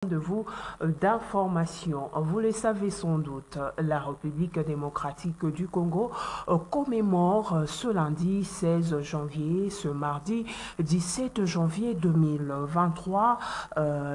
De vous d'informations. Vous le savez sans doute, la République démocratique du Congo commémore ce lundi 16 janvier, ce mardi 17 janvier 2023,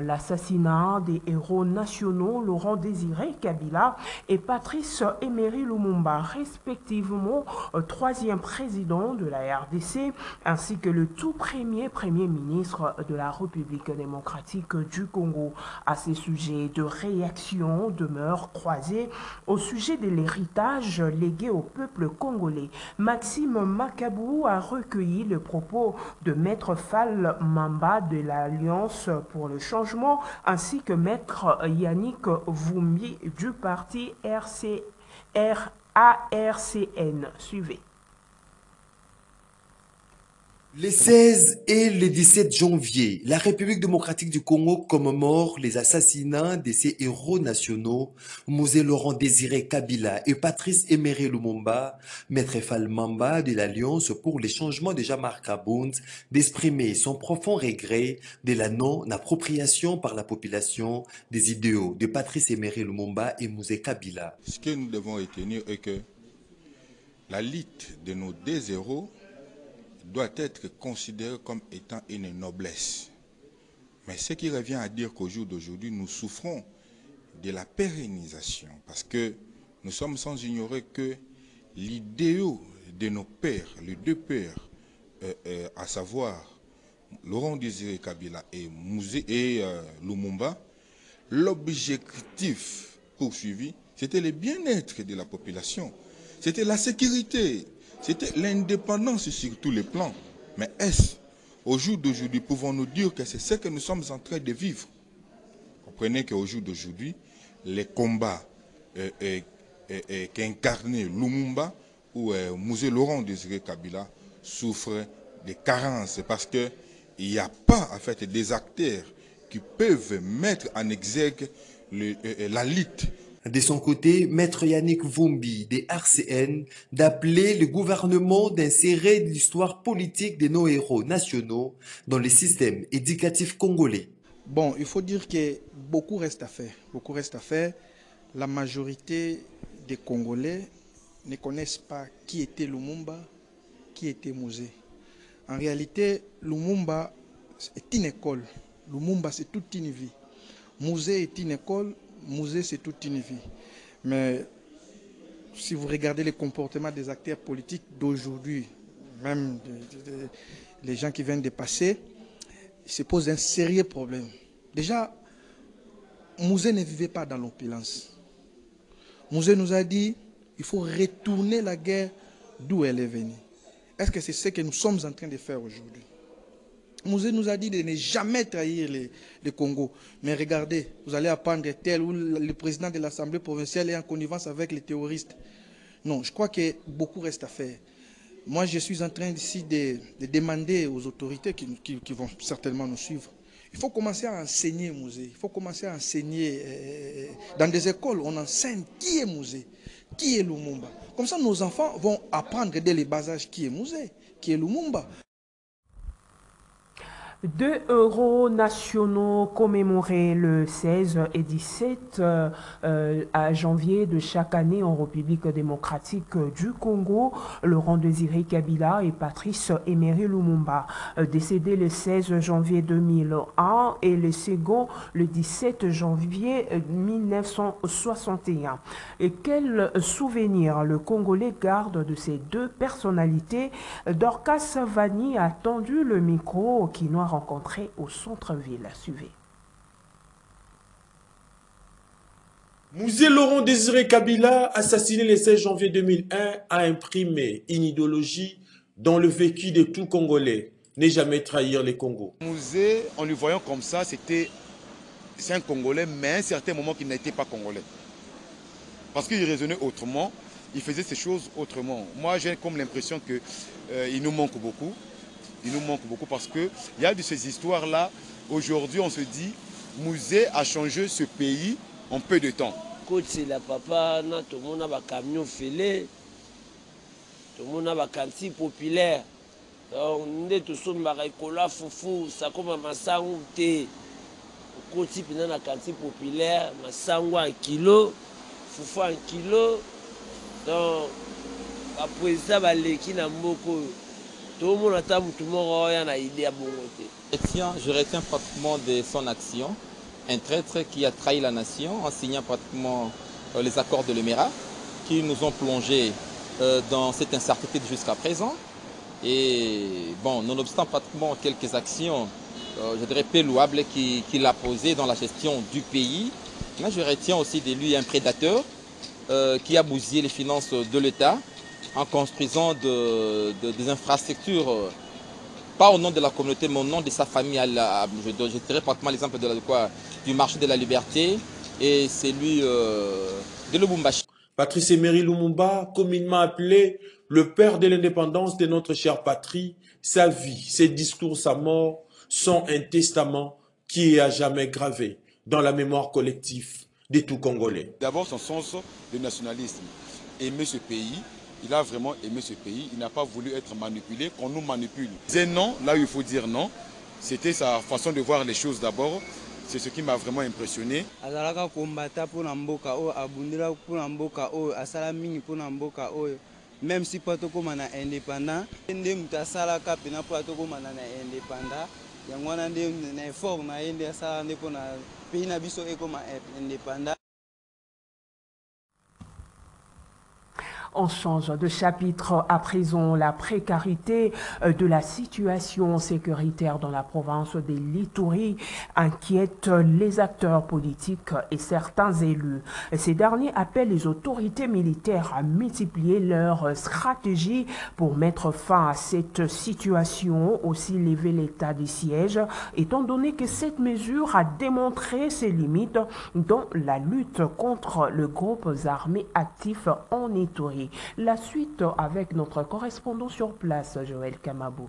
l'assassinat des héros nationaux Laurent Désiré Kabila et Patrice Emery Lumumba, respectivement troisième président de la RDC, ainsi que le tout premier ministre de la République démocratique du Congo. À ces sujets de réaction demeurent croisés au sujet de l'héritage légué au peuple congolais. Maxime Makabou a recueilli le propos de Maître Fall Mamba de l'Alliance pour le changement ainsi que Maître Yannick Vumbi du parti ARCN. Suivez. Les 16 et le 17 janvier, la République démocratique du Congo commémore les assassinats de ses héros nationaux, Mosé Laurent Désiré Kabila et Patrice Emery Lumumba, Maître Fall Mamba de l'Alliance pour les changements de Jean-Marc Abound, d'exprimer son profond regret de la non-appropriation par la population des idéaux de Patrice Emery Lumumba et Mosé Kabila. Ce que nous devons retenir est que la liste de nos deux héros doit être considéré comme étant une noblesse. Mais ce qui revient à dire qu'au jour d'aujourd'hui, nous souffrons de la pérennisation, parce que nous sommes sans ignorer que l'idéal de nos pères, les deux pères, à savoir Laurent Désiré Kabila et Lumumba, l'objectif poursuivi, c'était le bien-être de la population, c'était la sécurité, c'était l'indépendance sur tous les plans. Mais est-ce, au jour d'aujourd'hui, pouvons-nous dire que c'est ce que nous sommes en train de vivre? Comprenez qu'au jour d'aujourd'hui, les combats qu'incarnait Lumumba ou Mosé Laurent Désiré Kabila souffrent de carences parce qu'il n'y a pas en fait des acteurs qui peuvent mettre en exergue la lutte. De son côté, Maître Yannick Vumbi des RCN d'appeler le gouvernement d'insérer l'histoire politique de nos héros nationaux dans le système éducatif congolais. Bon, il faut dire que beaucoup reste à faire. Beaucoup reste à faire. La majorité des Congolais ne connaissent pas qui était Lumumba, qui était Mosé. En réalité, Lumumba est une école. Lumumba, c'est toute une vie. Mosé est une école. Mosé, c'est toute une vie. Mais si vous regardez les comportements des acteurs politiques d'aujourd'hui, même les gens qui viennent de passer, il se pose un sérieux problème. Déjà, Mosé ne vivait pas dans l'opulence. Mosé nous a dit qu'il faut retourner la guerre d'où elle est venue. Est-ce que c'est ce que nous sommes en train de faire aujourd'hui? Mosé nous a dit de ne jamais trahir le Congo. Mais regardez, vous allez apprendre tel ou le président de l'Assemblée provinciale est en connivence avec les terroristes. Non, je crois que beaucoup reste à faire. Moi, je suis en train ici de demander aux autorités qui vont certainement nous suivre. Il faut commencer à enseigner Mosé. Il faut commencer à enseigner dans des écoles. On enseigne qui est Mosé, qui est Lumumba. Comme ça, nos enfants vont apprendre dès le bas âge qui est Mosé, qui est Lumumba. 2 héros nationaux commémorés le 16 et 17 à janvier de chaque année en République démocratique du Congo, Laurent Désiré Kabila et Patrice Emery Lumumba, décédés le 16 janvier 2001 et le second le 17 janvier 1961. Et quel souvenir le Congolais garde de ces deux personnalités? Dorcas Vani a tendu le micro qui nous a rencontré au centre-ville. Suivez. Mosé Laurent Désiré Kabila, assassiné le 16 janvier 2001, a imprimé une idéologie dans le vécu de tout Congolais. Ne jamais trahir les Congos. Mosé, en lui voyant comme ça, c'est un Congolais, mais à un certain moment qu'il n'était pas Congolais. Parce qu'il raisonnait autrement, il faisait ces choses autrement. Moi, j'ai comme l'impression qu'il nous manque beaucoup. Il nous manque beaucoup parce qu'il y a de ces histoires-là. Aujourd'hui, on se dit, Mosé a changé ce pays en peu de temps. Côté la papa, tout le monde a un camion fêlé, tout le monde a un quartier populaire. On est tous en Maraïkola, Foufou, ça comme un massacre. bakoti mpena na quartier populaire masango en kilo fufu en kilo donc baprésident baleki na mboka oyo tomona ata motu moko oya na idée ya bongo te. Je retiens pratiquement de son action un traître qui a trahi la nation en signant pratiquement les accords de l'Émirat qui nous ont plongé dans cette incertitude jusqu'à présent. Et bon, nonobstant pratiquement quelques actions, je dirais peu louables qu'il a posées dans la gestion du pays, mais je retiens aussi de lui un prédateur qui a bousillé les finances de l'État en construisant des infrastructures, pas au nom de la communauté, mais au nom de sa famille. Je dirais pratiquement l'exemple du marché de la liberté et celui de Lubumbashi. Patrice Emery Lumumba, communément appelé le père de l'indépendance de notre chère patrie, sa vie, ses discours, sa mort sont un testament qui est à jamais gravé dans la mémoire collective de tout Congolais. D'abord son sens de nationalisme, aimer ce pays, il a vraiment aimé ce pays, il n'a pas voulu être manipulé, qu'on nous manipule. C'est non, là où il faut dire non, c'était sa façon de voir les choses d'abord. C'est ce qui m'a vraiment impressionné. Azalaka kombata pour mboka o abundira pour mboka o asala mingi pour mboka o même si pas to koma na indépendant ndé mutasala ka pena pour to koma na indépendant yangwana ndé na effort na yende asala ndé pour na pays na biso e koma indépendant. On change de chapitre à présent. La précarité de la situation sécuritaire dans la province de l'Ituri inquiète les acteurs politiques et certains élus. Ces derniers appellent les autorités militaires à multiplier leurs stratégies pour mettre fin à cette situation, aussi lever l'état de siège, étant donné que cette mesure a démontré ses limites dans la lutte contre les groupes armés actifs en Ituri. La suite avec notre correspondant sur place, Joël Kamabou.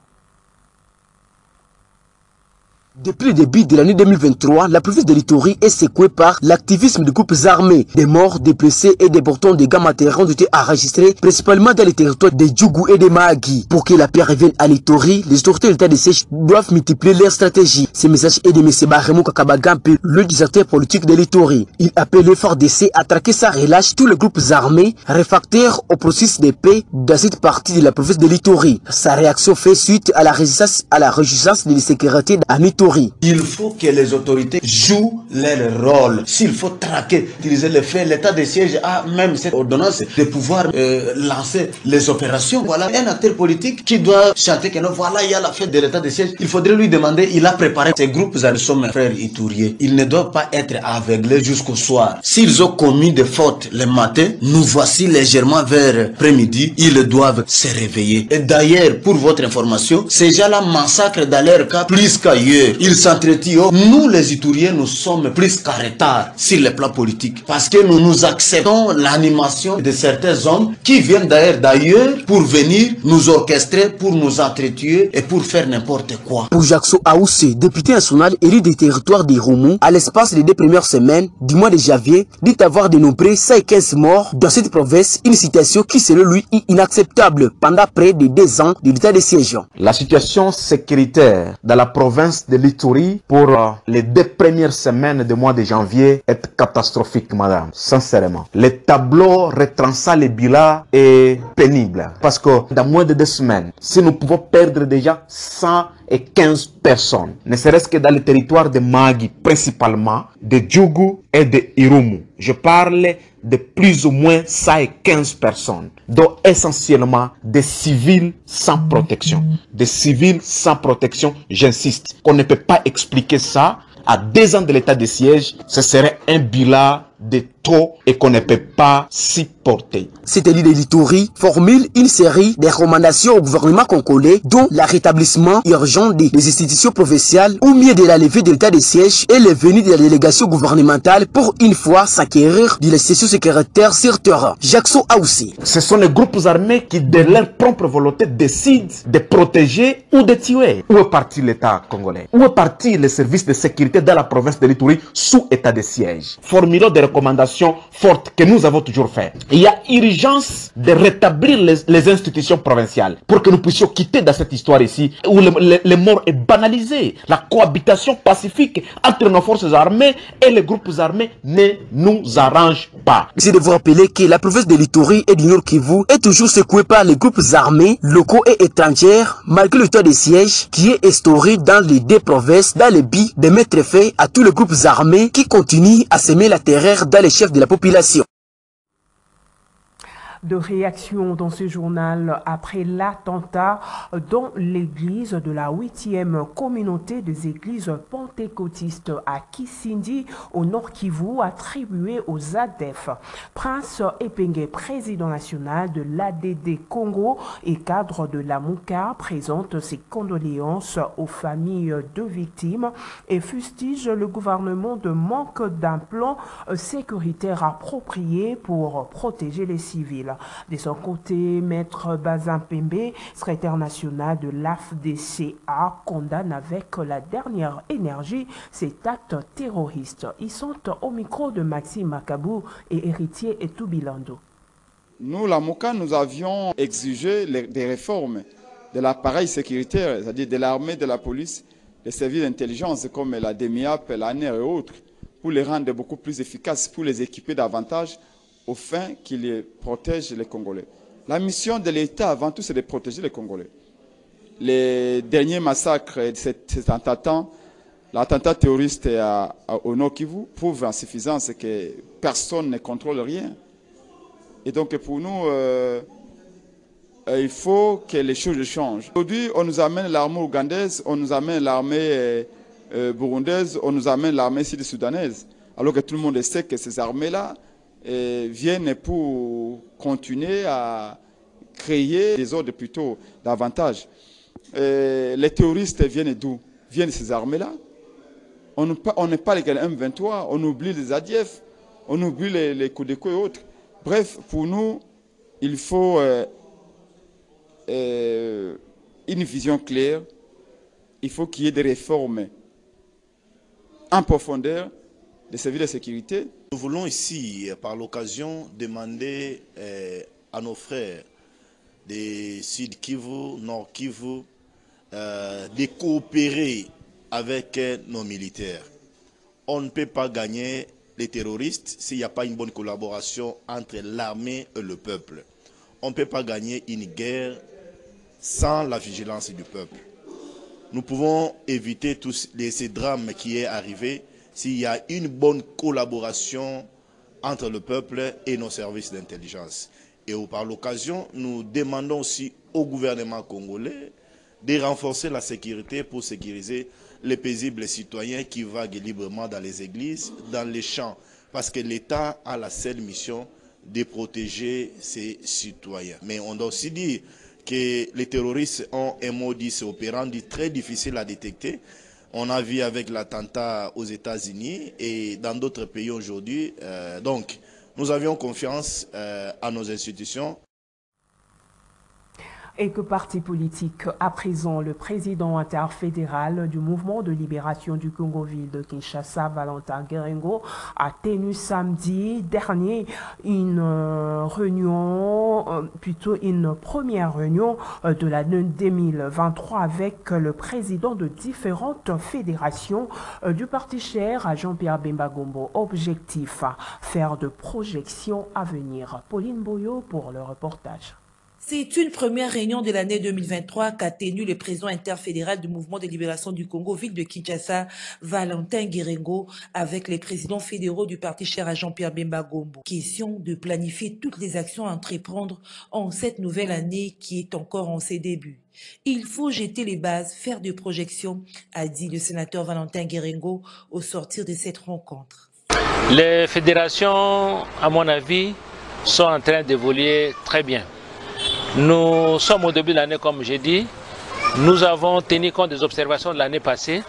Depuis le début de l'année 2023, la province de l'Ituri est secouée par l'activisme de groupes armés. Des morts, des blessés et des portants de dégâts matériels ont été enregistrés, principalement dans les territoires de Djougou et de Mahagi. Pour que la paix revienne à l'Ituri, les autorités de l'État de siège doivent multiplier leurs stratégies. Ce message est de M. Barremou Kakabagampe, le directeur politique de l'Ituri. Il appelle le FARDC à traquer sans relâche tous les groupes armés réfractaires au processus de paix dans cette partie de la province de l'Ituri. Sa réaction fait suite à la résistance à la réjouissance de l'insécurité en Ituri. Il faut que les autorités jouent leur rôle. S'il faut traquer, utiliser les faits, l'état de siège a même cette ordonnance de pouvoir lancer les opérations. Voilà un acteur politique qui doit chanter que non, voilà, il y a la fête de l'état de siège. Il faudrait lui demander, il a préparé ces groupes, nous sommes frères ituriens. Ils ne doivent pas être aveuglés jusqu'au soir. S'ils ont commis des fautes le matin, nous voici légèrement vers après-midi, ils doivent se réveiller. Et d'ailleurs, pour votre information, ces gens-là massacrent dans leur cas plus qu'ailleurs. Ils s'entretuent. Nous les Ituriens, nous sommes plus qu'en retard sur le plan politique. Parce que nous acceptons l'animation de certains hommes qui viennent d'ailleurs pour venir nous orchestrer, pour nous entretuer et pour faire n'importe quoi. Pour Jackson Aoussé, député national élu des territoires des Roumou, à l'espace des 2 premières semaines du mois de janvier, dit avoir dénombré 115 morts dans cette province, une situation qui selon lui est inacceptable pendant près de 2 ans de l'état de siège. La situation sécuritaire dans la province de l'Ituri pour les 2 premières semaines du mois de janvier est catastrophique, madame, sincèrement. Le tableau retraçant les bilans est pénible parce que dans moins de 2 semaines, si nous pouvons perdre déjà 115 personnes, ne serait-ce que dans le territoire de Mahagi, principalement de Djougou et de Irumu. Je parle de plus ou moins 115 personnes, dont essentiellement des civils sans protection. Des civils sans protection, j'insiste. On ne peut pas expliquer ça à 2 ans de l'état de siège. Ce serait un bilan de trop et qu'on ne peut pas supporter. Cet élu de l'Ituri formule une série de recommandations au gouvernement congolais, dont le rétablissement urgent des institutions provinciales ou mieux de la levée de l'état de siège et le venue de la délégation gouvernementale pour une fois s'acquérir de la situation sécuritaire sur terrain. Jackson Aoussi. Ce sont les groupes armés qui, de leur propre volonté, décident de protéger ou de tuer. Où est parti l'État congolais? Où est parti les services de sécurité dans la province de l'Ituri sous état de siège? Formulons des recommandations recommandations fortes que nous avons toujours faites. Il y a urgence de rétablir les institutions provinciales pour que nous puissions quitter dans cette histoire ici où les morts est banalisée. La cohabitation pacifique entre nos forces armées et les groupes armés ne nous arrange pas. C'est de vous rappeler que la province de l'Ituri et du Nord Kivu est toujours secouée par les groupes armés, locaux et étrangers, malgré le temps de siège qui est instauré dans les deux provinces, dans le but de mettre fin à tous les groupes armés qui continuent à semer la terreur dans les chefs de la population. De réaction dans ce journal après l'attentat dans l'église de la 8e communauté des églises pentecôtistes à Kisindi, au Nord Kivu, attribué aux ADEF. Prince Epenge, président national de l'ADD Congo et cadre de la MOUCA, présente ses condoléances aux familles de victimes et fustige le gouvernement de manque d'un plan sécuritaire approprié pour protéger les civils. De son côté, Maître Bazin Pembe, secrétaire national de l'AFDCA, condamne avec la dernière énergie cet acte terroriste. Ils sont au micro de Maxime Makabou et Héritier Etoubilando. Nous, la MOUCA, nous avions exigé des réformes de l'appareil sécuritaire, c'est-à-dire de l'armée, de la police, des services d'intelligence comme la DEMIAP, l'ANER et autres, pour les rendre beaucoup plus efficaces, pour les équiper davantage, au fin qu'ils protègent les Congolais. La mission de l'État, avant tout, c'est de protéger les Congolais. Les derniers massacres, l'attentat terroriste au Nord Kivu prouve en suffisance que personne ne contrôle rien. Et donc pour nous, il faut que les choses changent. Aujourd'hui, on nous amène l'armée ougandaise, on nous amène l'armée burundaise, on nous amène l'armée sud-soudanaise. Alors que tout le monde sait que ces armées-là viennent pour continuer à créer des ordres plutôt davantage. Les terroristes viennent d'où? Viennent de ces armées-là. On n'est pas les M23, on oublie les ADF, on oublie les coups d'écho et autres. Bref, pour nous, il faut une vision claire. Il faut qu'il y ait des réformes en profondeur des services de sécurité. Nous voulons ici, par l'occasion, demander à nos frères des Sud Kivu, Nord Kivu, de coopérer avec nos militaires. On ne peut pas gagner les terroristes s'il n'y a pas une bonne collaboration entre l'armée et le peuple. On ne peut pas gagner une guerre sans la vigilance du peuple. Nous pouvons éviter tous ces drames qui est arrivé s'il y a une bonne collaboration entre le peuple et nos services d'intelligence. Et par l'occasion, nous demandons aussi au gouvernement congolais de renforcer la sécurité pour sécuriser les paisibles citoyens qui vaguent librement dans les églises, dans les champs. Parce que l'État a la seule mission de protéger ses citoyens. Mais on doit aussi dire que les terroristes ont un modus operandi très difficile à détecter. On a vu avec l'attentat aux États-Unis et dans d'autres pays aujourd'hui. Donc, nous avions confiance à nos institutions. Et que parti politique, à présent, le président interfédéral du mouvement de libération du Congo-Ville de Kinshasa, Valentin Guérengo, a tenu samedi dernier une première réunion de l'année 2023 avec le président de différentes fédérations du parti cher à Jean-Pierre Bemba Gombo. Objectif, faire de projections à venir. Pauline Boyo pour le reportage. C'est une première réunion de l'année 2023 qu'a tenu le président interfédéral du mouvement de libération du Congo-Ville de Kinshasa, Valentin Guérengo, avec les présidents fédéraux du parti cher à Jean-Pierre Bemba Gombo. Question de planifier toutes les actions à entreprendre en cette nouvelle année qui est encore en ses débuts. Il faut jeter les bases, faire des projections, a dit le sénateur Valentin Guérengo au sortir de cette rencontre. Les fédérations, à mon avis, sont en train d'évoluer très bien. Nous sommes au début de l'année, comme j'ai dit. Nous avons tenu compte des observations de l'année passée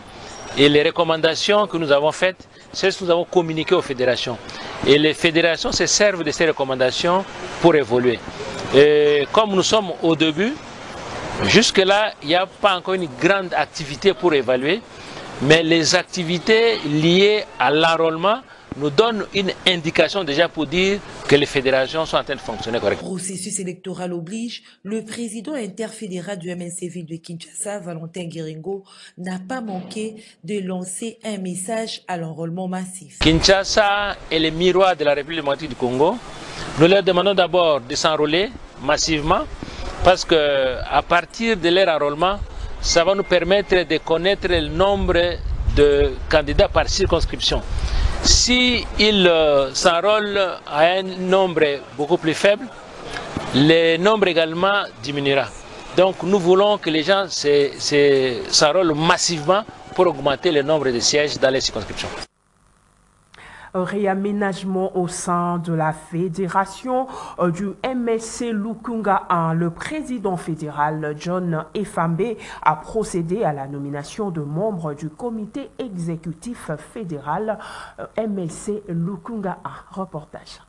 et les recommandations que nous avons faites, c'est ce que nous avons communiqué aux fédérations. Et les fédérations se servent de ces recommandations pour évoluer. Et comme nous sommes au début, jusque-là, il n'y a pas encore une grande activité pour évaluer, mais les activités liées à l'enrôlement nous donne une indication déjà pour dire que les fédérations sont en train de fonctionner correctement. Processus électoral oblige, le président interfédéral du MNC Ville de Kinshasa, Valentin Guiringo, n'a pas manqué de lancer un message à l'enrôlement massif. Kinshasa est le miroir de la République démocratique du Congo. Nous leur demandons d'abord de s'enrôler massivement parce qu'à partir de leur enrôlement, ça va nous permettre de connaître le nombre de candidats par circonscription. Si ils s'enrôlent à un nombre beaucoup plus faible, le nombre également diminuera. Donc nous voulons que les gens s'enrôlent massivement pour augmenter le nombre de sièges dans les circonscriptions. Réaménagement au sein de la fédération du MSC Lukunga 1. Le président fédéral John Efambe a procédé à la nomination de membres du comité exécutif fédéral MSC Lukunga 1. Reportage.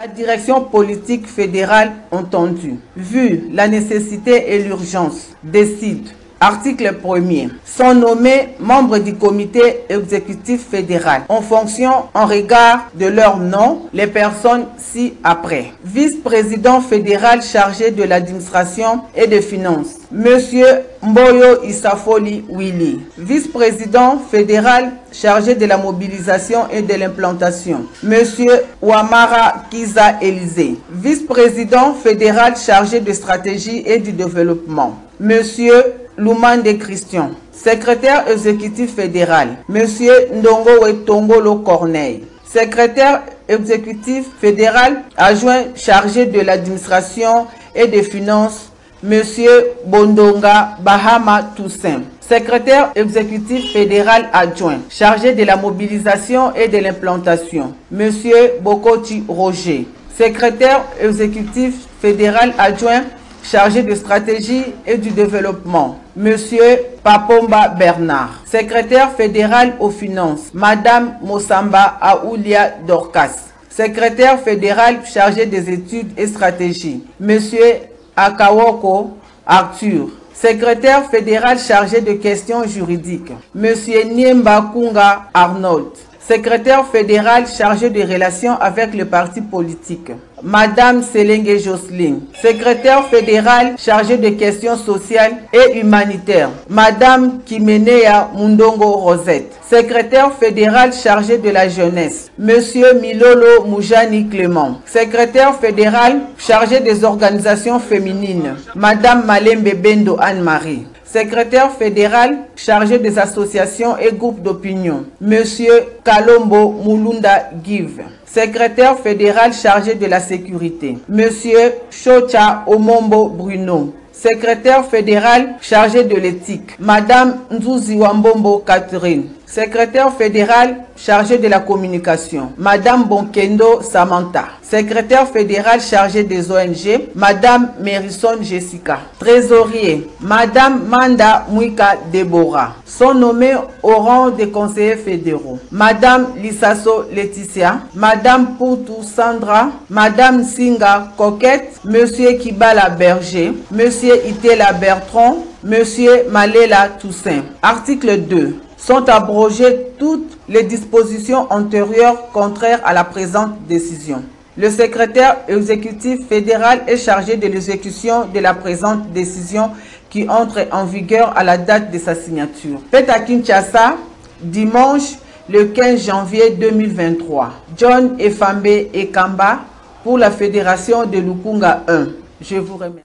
La direction politique fédérale entendue, vu la nécessité et l'urgence, décide. Article 1er. Sont nommés membres du comité exécutif fédéral en fonction, en regard de leur nom, les personnes ci-après. Vice-président fédéral chargé de l'administration et des finances, Monsieur Mboyo Isafoli Willy. Vice-président fédéral chargé de la mobilisation et de l'implantation, Monsieur Ouamara Kiza Élysée. Vice-président fédéral chargé de stratégie et du développement, Monsieur Lumande Christian. Secrétaire exécutif fédéral, Monsieur Ndongo Wetongolo Corneille. Secrétaire exécutif fédéral adjoint chargé de l'administration et des finances, Monsieur Bondonga Bahama Toussaint. Secrétaire exécutif fédéral adjoint chargé de la mobilisation et de l'implantation, Monsieur Bokoti Roger. Secrétaire exécutif fédéral adjoint chargé de stratégie et du développement, Monsieur Papomba Bernard. Secrétaire fédéral aux finances, Madame Mosamba Aoulia Dorcas. Secrétaire fédéral chargé des études et stratégies, Monsieur Akawoko Arthur. Secrétaire fédéral chargé de questions juridiques, Monsieur Niemba Kunga Arnold. Secrétaire fédéral chargé des relations avec les partis politiques, Madame Selenge Jocelyne. Secrétaire fédéral chargé des questions sociales et humanitaires, Madame Kimenea Mundongo Rosette. Secrétaire fédéral chargé de la jeunesse, Monsieur Milolo Moujani Clément. Secrétaire fédéral chargé des organisations féminines, Madame Malembe Bendo Anne-Marie. Secrétaire fédéral chargé des associations et groupes d'opinion, Monsieur Kalombo Mulunda Give. Secrétaire fédéral chargé de la sécurité, Monsieur Chocha Omombo Bruno. Secrétaire fédéral chargé de l'éthique, Madame Nzuzi Wambombo Catherine. Secrétaire fédéral chargé de la communication, Madame Bonkendo Samantha. Secrétaire fédéral chargé des ONG, Madame Merison Jessica. Trésorier, Madame Manda Mouika Deborah. Sont nommés au rang des conseillers fédéraux, Madame Lissasso Laetitia, Madame Poutou Sandra, Madame Singa Coquette, Monsieur Kibala Berger, Monsieur Itela Bertrand, Monsieur Malela Toussaint. Article 2. Sont abrogées toutes les dispositions antérieures contraires à la présente décision. Le secrétaire exécutif fédéral est chargé de l'exécution de la présente décision qui entre en vigueur à la date de sa signature. Fête à Kinshasa, dimanche le 15 janvier 2023. John Efambe Ekamba pour la fédération de Lukunga 1. Je vous remercie.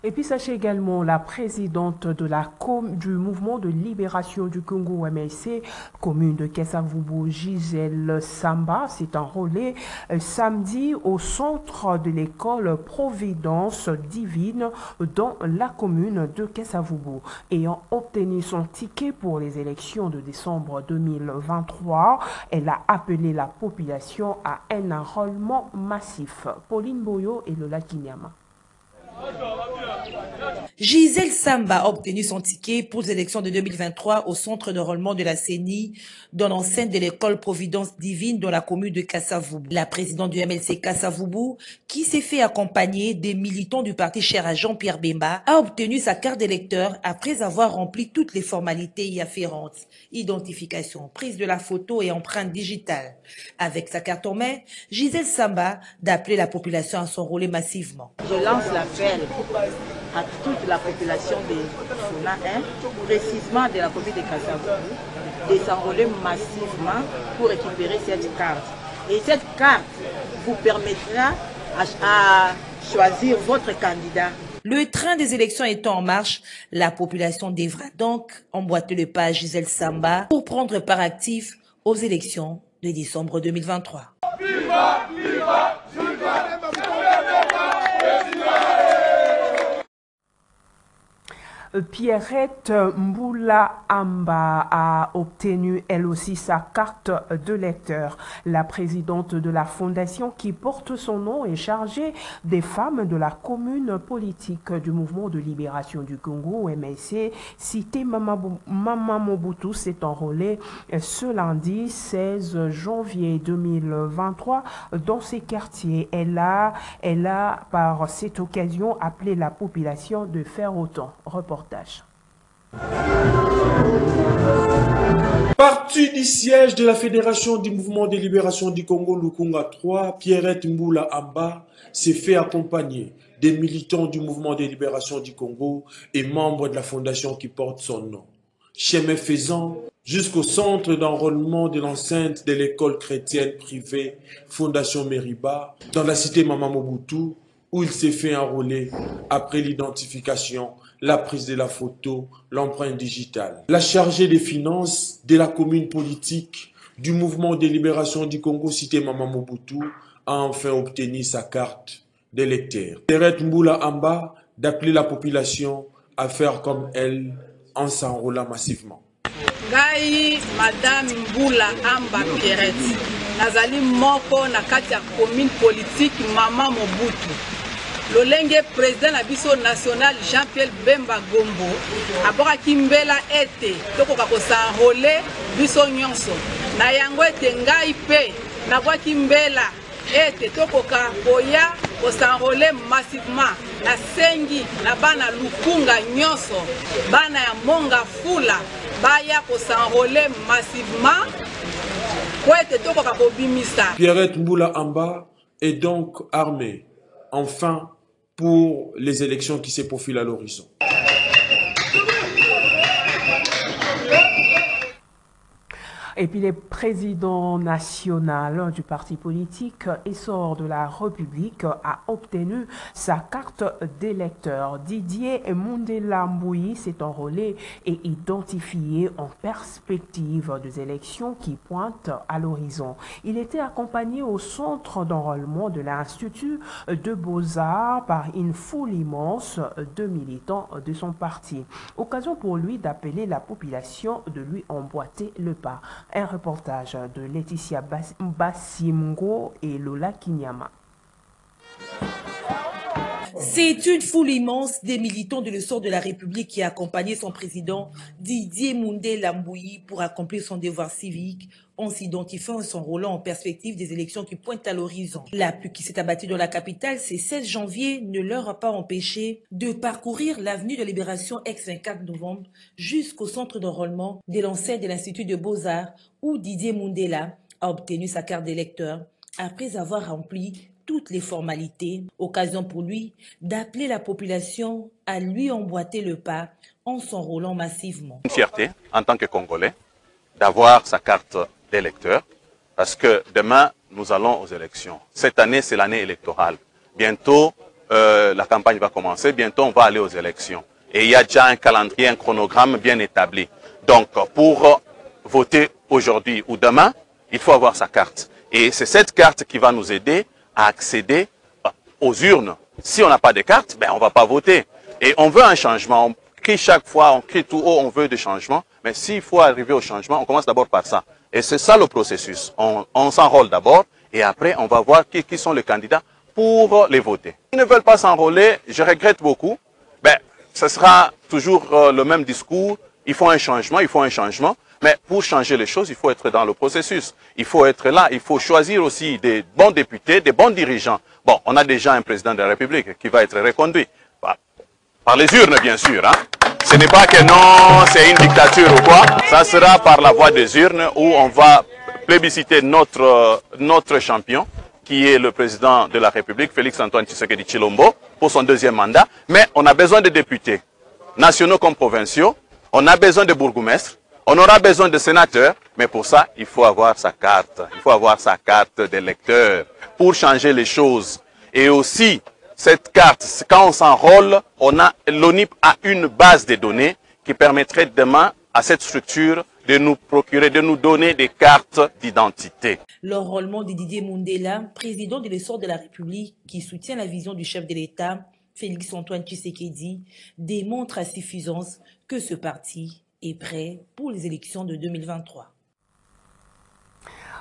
Et puis sachez également la présidente de du mouvement de libération du Congo MLC, commune de Kesavubu, Gisèle Samba, s'est enrôlée samedi au centre de l'école Providence Divine dans la commune de Kesavubu. Ayant obtenu son ticket pour les élections de décembre 2023, elle a appelé la population à un enrôlement massif. Pauline Boyo et Lola Kinyama. Gisèle Samba a obtenu son ticket pour les élections de 2023 au centre d'enrôlement de la CENI dans l'enceinte de l'école Providence Divine dans la commune de Kasavubu. La présidente du MLC Kasavubu, qui s'est fait accompagner des militants du parti cher à Jean-Pierre Bemba, a obtenu sa carte d'électeur après avoir rempli toutes les formalités y afférentes. Identification, prise de la photo et empreinte digitale. Avec sa carte en main, Gisèle Samba d'appeler la population à s'enrôler massivement. Je lance l'appel à toute la population de Funa 1, précisément de la commune de Kasavubu, de s'enrôler massivement pour récupérer cette carte. Et cette carte vous permettra à choisir votre candidat. Le train des élections étant en marche, la population devra donc emboîter le pas à Gisèle Samba pour prendre part active aux élections de décembre 2023. Viva, viva, Pierrette Mboula Amba a obtenu elle aussi sa carte de lecteur. La présidente de la fondation qui porte son nom est chargée des femmes de la commune politique du mouvement de libération du Congo, MLC, cité Mama Mobutu, s'est enrôlée ce lundi 16 janvier 2023 dans ces quartiers. Elle a par cette occasion appelé la population de faire autant. Reportage. Parti du siège de la Fédération du mouvement de libération du Congo, Lukunga 3, Pierrette Mboula Amba s'est fait accompagner des militants du mouvement de libération du Congo et membres de la fondation qui porte son nom. Chemin faisant, jusqu'au centre d'enrôlement de l'enceinte de l'école chrétienne privée Fondation Meriba, dans la cité Mama Mobutu, où il s'est fait enrôler après l'identification, la prise de la photo, l'empreinte digitale. La chargée des finances de la commune politique du mouvement de libération du Congo, cité Mama Mobutu, a enfin obtenu sa carte d'électeur. Pierrette Mboula Amba d'appeler la population à faire comme elle en s'enrôlant massivement. Ngai Madame Mboula Amba Pierrette, nazali moko na kati ya commune politique Mama Mobutu. Lolenge président na biso national Jean-Pierre Bemba Gombo aboka kimbela ete tokoka kosanrole biso nyonso na yango ete ngai pe na kwa kimbela ete tokoka koya kosanrole massivement na sengi na bana lukunga nyonso bana ya monga fula baya kosanrole massivement kwa ete tokoka kobimisa. Pierrette Mboula Amba est donc armée enfin pour les élections qui se profilent à l'horizon. Et puis le président national du parti politique Essor de la République a obtenu sa carte d'électeur. Didier Mundela Mboui s'est enrôlé et identifié en perspective des élections qui pointent à l'horizon. Il était accompagné au centre d'enrôlement de l'Institut de Beaux-Arts par une foule immense de militants de son parti. Occasion pour lui d'appeler la population de lui emboîter le pas. Un reportage de Laetitia Bassimgo et Lola Kinyama. C'est une foule immense des militants de l'Essor de la République qui a accompagné son président Didier Mundela Mboui pour accomplir son devoir civique en s'identifiant et s'enrôlant en perspective des élections qui pointent à l'horizon. La pluie qui s'est abattue dans la capitale ce 16 janvier ne leur a pas empêché de parcourir l'avenue de Libération ex-24 novembre jusqu'au centre d'enrôlement de l'enceinte de l'Institut de Beaux-Arts où Didier Mundela a obtenu sa carte d'électeur après avoir rempli toutes les formalités, occasion pour lui d'appeler la population à lui emboîter le pas en s'enrôlant massivement. Une fierté en tant que Congolais d'avoir sa carte d'électeur parce que demain nous allons aux élections. Cette année c'est l'année électorale. Bientôt la campagne va commencer, bientôt on va aller aux élections. Et il y a déjà un calendrier, un chronogramme bien établi. Donc pour voter aujourd'hui ou demain, il faut avoir sa carte. Et c'est cette carte qui va nous aider à accéder aux urnes. Si on n'a pas de carte, ben on ne va pas voter. Et on veut un changement. On crie chaque fois, on crie tout haut, on veut des changements. Mais s'il faut arriver au changement, on commence d'abord par ça. Et c'est ça le processus. On s'enrôle d'abord et après on va voir qui sont les candidats pour les voter. Ils ne veulent pas s'enrôler, je regrette beaucoup. Ben, ce sera toujours le même discours. Il faut un changement. Mais pour changer les choses, il faut être dans le processus. Il faut être là. Il faut choisir aussi des bons députés, des bons dirigeants. Bon, on a déjà un président de la République qui va être reconduit. Par les urnes, bien sûr. Hein. Ce n'est pas que non, c'est une dictature ou quoi. Ça sera par la voie des urnes où on va plébisciter notre champion, qui est le président de la République, Félix-Antoine Tshisekedi Tshilombo, pour son deuxième mandat. Mais on a besoin de députés, nationaux comme provinciaux. On a besoin de bourgmestres. On aura besoin de sénateurs. Mais pour ça, il faut avoir sa carte. Il faut avoir sa carte d'électeur pour changer les choses. Et aussi, cette carte, quand on s'enrôle, l'ONIP a une base de données qui permettrait demain à cette structure de nous procurer, de nous donner des cartes d'identité. L'enrôlement de Didier Mundela, président de l'essor de la République, qui soutient la vision du chef de l'État, Félix-Antoine Tshisekedi, démontre à suffisance que ce parti est prêt pour les élections de 2023.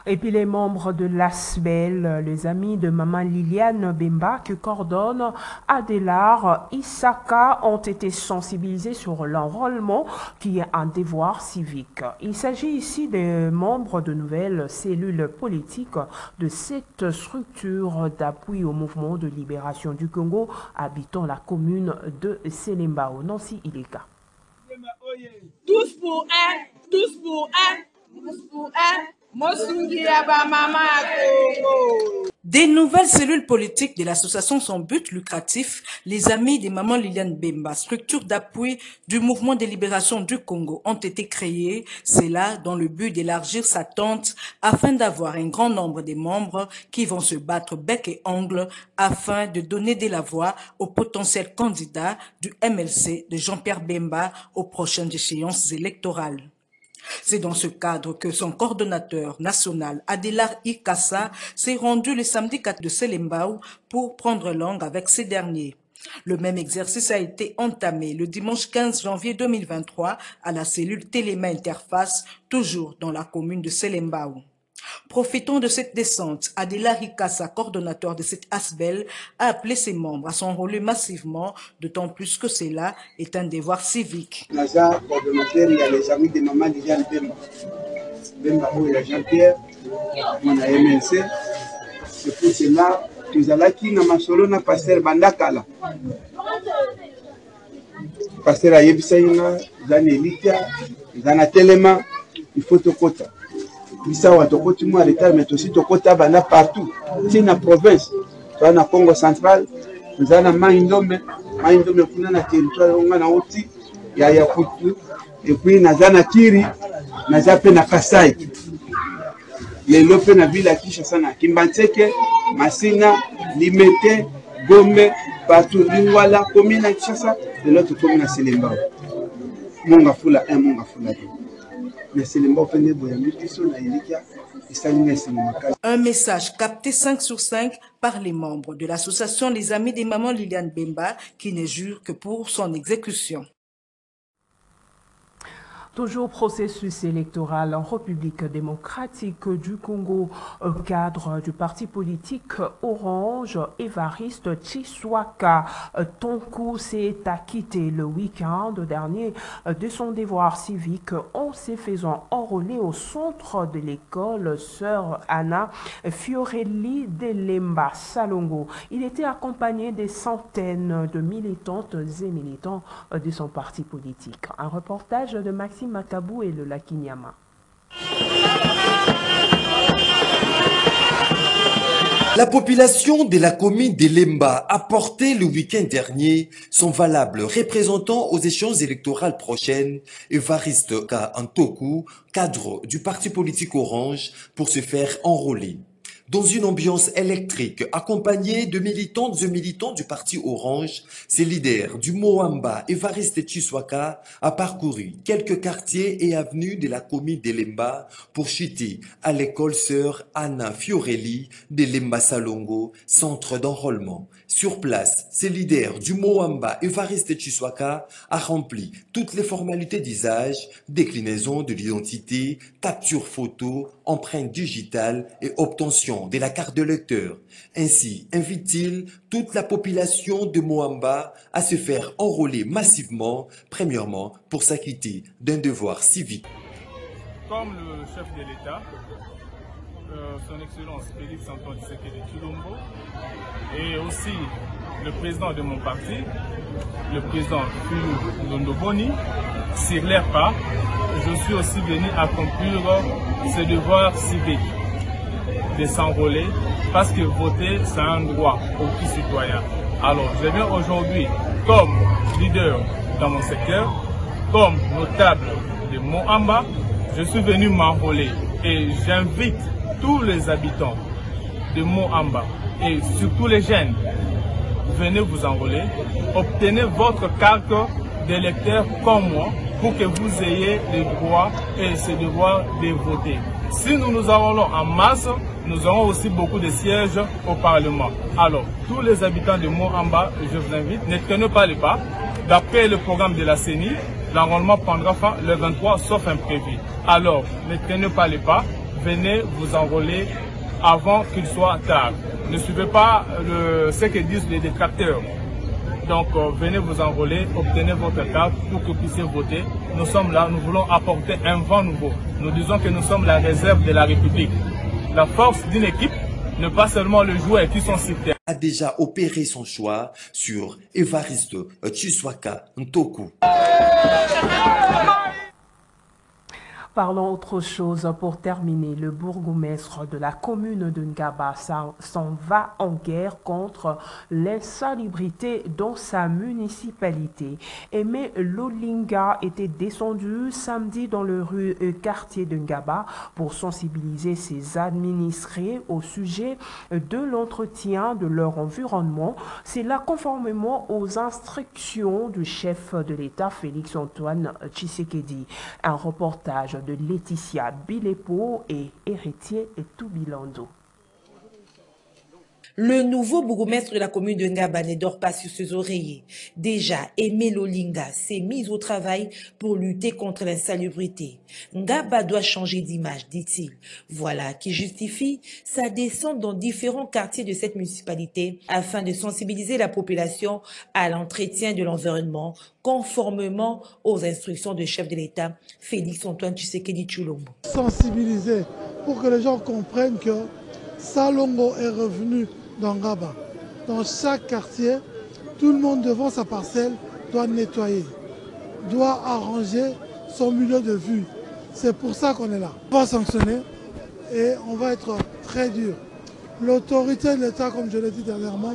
Et puis les membres de l'ASBEL, les amis de Maman Liliane Bemba, que coordonne Adélar Isaka, ont été sensibilisés sur l'enrôlement qui est un devoir civique. Il s'agit ici des membres de nouvelles cellules politiques de cette structure d'appui au mouvement de libération du Congo habitant la commune de Selembao. Nancy Ileka. Tous pour un, tous pour un, tous pour un. Des nouvelles cellules politiques de l'association sans but lucratif, les Amis des Mamans Liliane Bemba, structure d'appui du mouvement de libération du Congo, ont été créées, c'est là dans le but d'élargir sa tente afin d'avoir un grand nombre de membres qui vont se battre bec et ongle afin de donner de la voix aux potentiels candidats du MLC de Jean-Pierre Bemba aux prochaines échéances électorales. C'est dans ce cadre que son coordonnateur national, Adélar Ikassa, s'est rendu le samedi 4 de Selembao pour prendre langue avec ces derniers. Le même exercice a été entamé le dimanche 15 janvier 2023 à la cellule Téléma Interface, toujours dans la commune de Selembao. Profitant de cette descente, Adélar Ikassa, coordonnateur de cette ASBEL, a appelé ses membres à s'enrôler massivement, d'autant plus que cela est un devoir civique. Naza, coordonnateur, il y a les amis de Maman Liliane Bemba. Bemba, il y a Jean-Pierre, on a MLC. C'est pour cela que nous allons qui n'a masolo na pasteur Bandakala. Pasteur Ayebisayina, Zane Elitia, Zana Telema, il faut te quota. Bisawa tokoti mwa retard mais aussi tokota bana partout. C'est na province, dans na Congo central, nous avons Maindombe kuna na territoire on na oti ya Yakutu et puis nazana Kiri, nazape na Kasai. Les lope na ville Kinshasa na Kimbantseke, Masina, Limete, Gombe, partout Lingwala, commune à Kinshasa, de l'autre commune à Selembao. Monga fula 1, monga fula 2. Un message capté 5 sur 5 par les membres de l'association Les Amis des Mamans Liliane Bemba qui ne jure que pour son exécution. Toujours processus électoral en République démocratique du Congo, cadre du parti politique Orange, Évariste Tshisekedi Tonkou s'est acquitté le week-end dernier de son devoir civique en se faisant enrôler au centre de l'école Sœur Anna Fiorelli de Lemba Salongo. Il était accompagné des centaines de militantes et militants de son parti politique. Un reportage de Maxime Makabou et le Lakinyama. La population de la commune de Lemba a porté le week-end dernier son valable représentant aux échéances électorales prochaines, Évariste Ntoku, cadre du parti politique Orange, pour se faire enrôler. Dans une ambiance électrique, accompagné de militantes et militants du parti Orange, ses leaders du Moamba, Évariste Tshisekedi, a parcouru quelques quartiers et avenues de la commune de Lemba pour chuter à l'école Sœur Anna Fiorelli de Lemba Salongo, centre d'enrôlement. Sur place, ses leaders du Moamba, Évariste Tshisekedi, a rempli toutes les formalités d'usage, déclinaison de l'identité, capture photo, empreinte digitale et obtention suppression de la carte d'électeur. Ainsi, invite-t-il toute la population de Moamba à se faire enrôler massivement, premièrement pour s'acquitter d'un devoir civique. Comme le chef de l'État, son Excellence Félix Antoine Tshisekedi Tshilombo, et aussi le président de mon parti, le président Philou Ndondoboni, sur leur pas, je suis aussi venu accomplir ce devoir civique de s'enrôler parce que voter, c'est un droit pour tout citoyen. Alors, je viens aujourd'hui comme leader dans mon secteur, comme notable de Moamba, je suis venu m'enrôler et j'invite tous les habitants de Moamba et surtout les jeunes, venez vous enrôler, obtenez votre carte d'électeur comme moi pour que vous ayez le droit et ce devoir de voter. Si nous nous enrôlons en masse, nous aurons aussi beaucoup de sièges au Parlement. Alors, tous les habitants de Moamba, je vous invite, ne traînez pas les pas. D'après le programme de la CENI, l'enrôlement prendra fin le 23 sauf imprévu. Alors, ne traînez pas les pas, venez vous enrôler avant qu'il soit tard. Ne suivez pas ce que disent les détracteurs. Donc, venez vous enrôler, obtenez votre carte pour que vous puissiez voter. Nous sommes là, nous voulons apporter un vent nouveau. Nous disons que nous sommes la réserve de la République. La force d'une équipe n'est pas seulement le joueur qui sont sur terre. A déjà opéré son choix sur Évariste Tshisekedi Ntoku. Parlons autre chose pour terminer. Le bourgmestre de la commune de Ngaba s'en va en guerre contre l'insalubrité dans sa municipalité. Aimé Lolinga était descendu samedi dans le rue quartier de Ngaba pour sensibiliser ses administrés au sujet de l'entretien de leur environnement. C'est là conformément aux instructions du chef de l'État Félix Antoine Tshisekedi. Un reportage de Laetitia Bilepo et Héritier et Toubilando. Le nouveau bourgmestre de la commune de Ngaba ne dort pas sur ses oreillers. Déjà, Aimé Lolinga s'est mis au travail pour lutter contre l'insalubrité. Ngaba doit changer d'image, dit-il. Voilà qui justifie sa descente dans différents quartiers de cette municipalité afin de sensibiliser la population à l'entretien de l'environnement conformément aux instructions du chef de l'État, Félix Antoine Tshisekedi Tshilombo. Sensibiliser pour que les gens comprennent que Salongo est revenu dans Ngaba. Dans chaque quartier, tout le monde devant sa parcelle doit nettoyer, doit arranger son milieu de vue. C'est pour ça qu'on est là. On va sanctionner et on va être très dur. L'autorité de l'État, comme je l'ai dit dernièrement,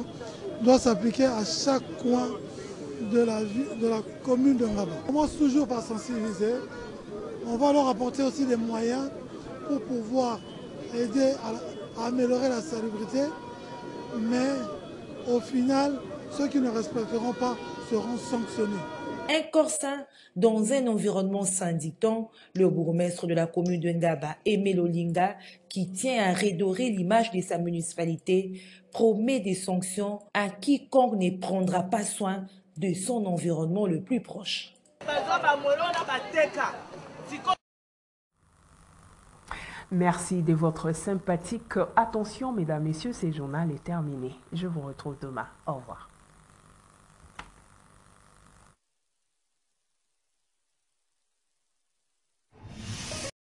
doit s'appliquer à chaque coin de la commune de Ngaba. On commence toujours par sensibiliser. On va leur apporter aussi des moyens pour pouvoir aider à améliorer la salubrité, mais au final, ceux qui ne respecteront pas seront sanctionnés. Un corps sain dans un environnement sain, dit-on, le bourgmestre de la commune de Ngaba, Aimé Lolinga, qui tient à redorer l'image de sa municipalité, promet des sanctions à quiconque ne prendra pas soin de son environnement le plus proche. Merci de votre sympathique attention, mesdames, messieurs. Ce journal est terminé. Je vous retrouve demain. Au revoir.